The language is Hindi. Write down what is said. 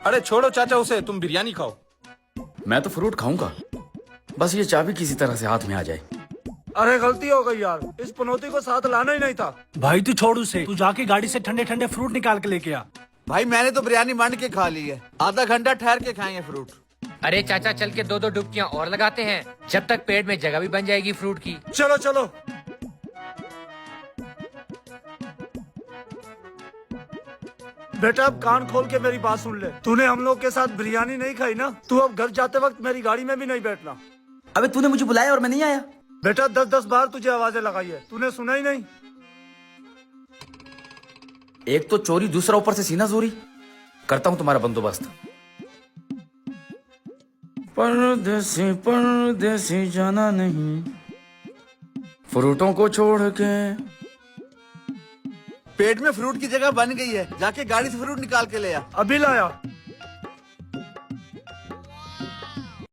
अरे छोड़ो चाचा उसे, तुम बिरयानी खाओ। मैं तो फ्रूट खाऊंगा, बस ये चाबी किसी तरह से हाथ में आ जाए। अरे गलती हो गई यार, इस पनौती को साथ लाना ही नहीं था। भाई तू छोड़ उसे, तू जाके गाड़ी से ठंडे ठंडे फ्रूट निकाल के लेके आ। भाई मैंने तो बिरयानी मंड के खा ली है, आधा घंटा ठहर के खाएंगे फ्रूट। अरे चाचा चल के 2-2 डुबकियां और लगाते हैं, जब तक पेट में जगह भी बन जाएगी फ्रूट की। चलो चलो। बेटा अब कान खोल के मेरी बात सुन ले, तूने हम लोग के साथ बिरयानी नहीं खाई ना, तू अब घर जाते वक्त मेरी गाड़ी में भी नहीं बैठना। अबे तूने मुझे बुलाया और मैं नहीं आया। बेटा 10-10 बार तुझे आवाजें लगाई है, तूने सुना ही नहीं। एक तो चोरी, दूसरा ऊपर से सीना जोरी। करता हूं तुम्हारा बंदोबस्त। परदेसी परदेसी जाना नहीं, फ्रूटों को छोड़ के। पेट में फ्रूट की जगह बन गई है, जाके गाड़ी से फ्रूट निकाल के ले आ। अभी लाया।